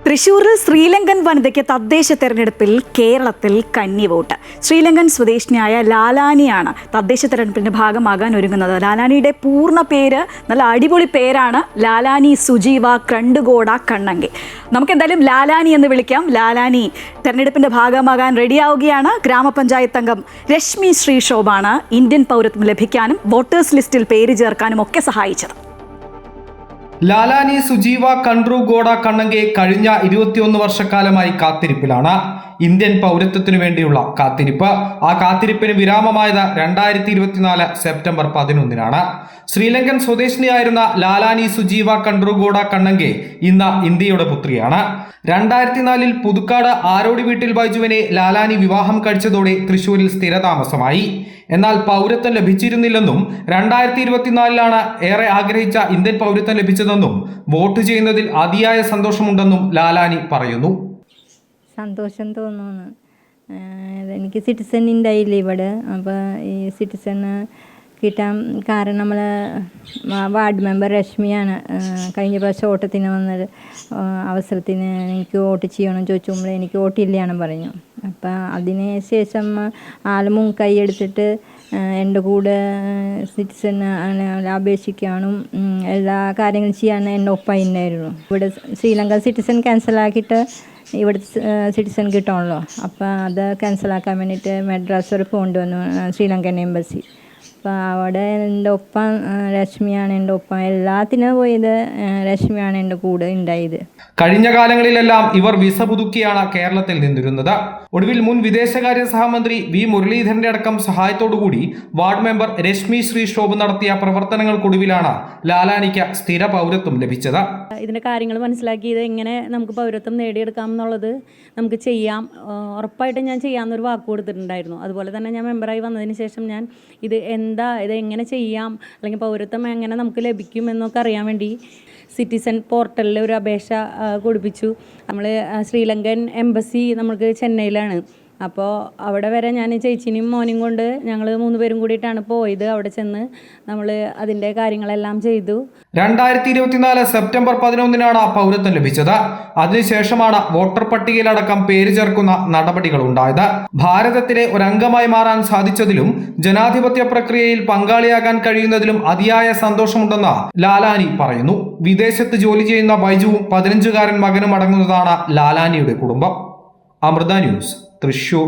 തൃശൂരിൽ ശ്രീലങ്കൻ വനിതയ്ക്ക് തദ്ദേശ തെരഞ്ഞെടുപ്പിൽ കേരളത്തിൽ കന്നിവോട്ട്. ശ്രീലങ്കൻ സ്വദേശിനിയായ ലാലാനിയാണ് തദ്ദേശ തെരഞ്ഞെടുപ്പിന്റെ ഭാഗമാകാൻ ഒരുങ്ങുന്നത്. ലാലാനിയുടെ പൂർണ്ണ പേര് നല്ല അടിപൊളി പേരാണ്, ലാലാനി സുജീവ കണ്ടുകോട കണ്ണങ്കെ. നമുക്കെന്തായാലും ലാലാനി എന്ന് വിളിക്കാം. ലാലാനി തെരഞ്ഞെടുപ്പിന്റെ ഭാഗമാകാൻ റെഡിയാവുകയാണ്. ഗ്രാമപഞ്ചായത്ത് അംഗം രശ്മി ശ്രീശോഭാണ് ഇന്ത്യൻ പൗരത്വം ലഭിക്കാനും വോട്ടേഴ്സ് ലിസ്റ്റിൽ പേര് ചേർക്കാനും ഒക്കെ സഹായിച്ചത്. ലാലാനി സുജീവ കണ്ട്രുഗോഡ കണ്ണങ്കെ കഴിഞ്ഞ 21 വർഷക്കാലമായി കാത്തിരിപ്പിലാണ്. ഇന്ത്യൻ പൗരത്വത്തിനു വേണ്ടിയുള്ള കാത്തിരിപ്പ്. ആ കാത്തിരിപ്പിന് വിരാമമായത് 2024 സെപ്റ്റംബർ 11-നാണ്. ശ്രീലങ്കൻ സ്വദേശിനിയായിരുന്ന ലാലാനി സുജീവ കണ്ട്രുഗോഡ കണ്ണങ്കെ ഇന്ന് ഇന്ത്യയുടെ പുത്രിയാണ്. 2004-ൽ പുതുക്കാട് ആരോടി വീട്ടിൽ ബൈജുവിനെ ലാലാനി വിവാഹം കഴിച്ചതോടെ തൃശൂരിൽ സ്ഥിരതാമസമായി. എന്നാൽ പൗരത്വം ലഭിച്ചിരുന്നില്ലെന്നും 2024-ലാണ് ഏറെ ആഗ്രഹിച്ച ഇന്ത്യൻ പൗരത്വം ലഭിച്ചതെന്നും വോട്ട് ചെയ്യുന്നതിൽ അതിയായ സന്തോഷമുണ്ടെന്നും ലാലാനി പറയുന്നു. സന്തോഷം തോന്നുന്നു. എനിക്ക് സിറ്റിസൺ ഉണ്ടായില്ല ഇവിടെ. അപ്പോൾ ഈ സിറ്റിസൺ കിട്ടാൻ കാരണം നമ്മൾ വാർഡ് മെമ്പർ രശ്മിയാണ്. കഴിഞ്ഞ പ്രാവശ്യം ഓട്ടത്തിന് വന്നത് അവസരത്തിന് എനിക്ക് വോട്ട് ചെയ്യണമെന്ന് ചോദിച്ചുമ്പോൾ എനിക്ക് വോട്ടില്ലയാണ് പറഞ്ഞു. അപ്പം അതിന് ശേഷം ആൾ മുൻകൈ എടുത്തിട്ട് എൻ്റെ കൂടെ സിറ്റിസൺ അപേക്ഷിക്കാനും എല്ലാ കാര്യങ്ങളും ചെയ്യാനും എൻ്റെ ഒപ്പം ഉണ്ടായിരുന്നു. ഇവിടെ ശ്രീലങ്ക സിറ്റിസൺ ക്യാൻസലാക്കിയിട്ട് ഇവിടെ സിറ്റിസൺ കിട്ടുമല്ലോ. അപ്പോൾ അത് ക്യാൻസലാക്കാൻ വേണ്ടിയിട്ട് മദ്രാസ് വരെ കൊണ്ടുവന്നു ശ്രീലങ്കൻ എംബസി. അപ്പോൾ അവിടെ എൻ്റെ ഒപ്പം രശ്മിയാണ് എൻ്റെ ഒപ്പം എല്ലാത്തിനും പോയത്. രശ്മിയാണ് എൻ്റെ കൂടെ ഉണ്ടായത്. കഴിഞ്ഞ കാലങ്ങളിലെല്ലാം ഇവർ വിസ പുതുക്കിയാണ് കേരളത്തിൽ നിന്നിരുന്നത്. ഒടുവിൽ മുൻ വിദേശകാര്യ സഹമന്ത്രി വി മുരളീധരന്റെ അടക്കം സഹായത്തോടുകൂടി വാർഡ് മെമ്പർ രശ്മി ശ്രീശോഭ നടത്തിയ പ്രവർത്തനങ്ങൾക്കൊടുവിലാണ് ലാലാനിക്ക് സ്ഥിര പൗരത്വം ലഭിച്ചത്. ഇതിൻ്റെ കാര്യങ്ങൾ മനസ്സിലാക്കിയത് എങ്ങനെ നമുക്ക് പൗരത്വം നേടിയെടുക്കാം എന്നുള്ളത് നമുക്ക് ചെയ്യാം, ഉറപ്പായിട്ടും ഞാൻ ചെയ്യാമെന്നൊരു വാക്ക് കൊടുത്തിട്ടുണ്ടായിരുന്നു. അതുപോലെ തന്നെ ഞാൻ മെമ്പറായി വന്നതിന് ശേഷം ഞാൻ ഇത് എങ്ങനെ ചെയ്യാം, അല്ലെങ്കിൽ പൗരത്വം എങ്ങനെ നമുക്ക് ലഭിക്കും എന്നൊക്കെ അറിയാൻ വേണ്ടി സിറ്റിസൺ പോർട്ടലിൽ ഒരു അപേക്ഷ കൊടുപ്പിച്ചു. നമ്മൾ ശ്രീലങ്കൻ എംബസി നമുക്ക് ചെന്നൈയിലാണ്. അപ്പോൾ അവിടെ വരെ ഞാൻ ചേച്ചിനെയും മോനെയും കൊണ്ട് ഞങ്ങൾ 3 പേരും കൂടിയിട്ടാണ് പോയത്. അവിടെ ചെന്ന് നമ്മൾ അതിൻ്റെ കാര്യങ്ങളെല്ലാം ചെയ്തു. 2024 സെപ്റ്റംബർ 11-നാണ് പൗരത്വം ലഭിച്ചത്. അതിനുശേഷമാണ് വോട്ടർ പട്ടികയിലടക്കം പേര് ചേർക്കുന്ന നടപടികൾ ഉണ്ടായത്. ഭാരതത്തിലെ ഒരംഗമായി മാറാൻ സാധിച്ചതിലും ജനാധിപത്യ പ്രക്രിയയിൽ പങ്കാളിയാകാൻ കഴിയുന്നതിലും അതിയായ സന്തോഷമുണ്ടെന്ന് ലാലാനി പറയുന്നു. വിദേശത്ത് ജോലി ചെയ്യുന്ന ബൈജുവും 15-കാരൻ മകനും അടങ്ങുന്നതാണ് ലാലാനിയുടെ കുടുംബം. അമൃത ന്യൂസ്, തൃശൂർ.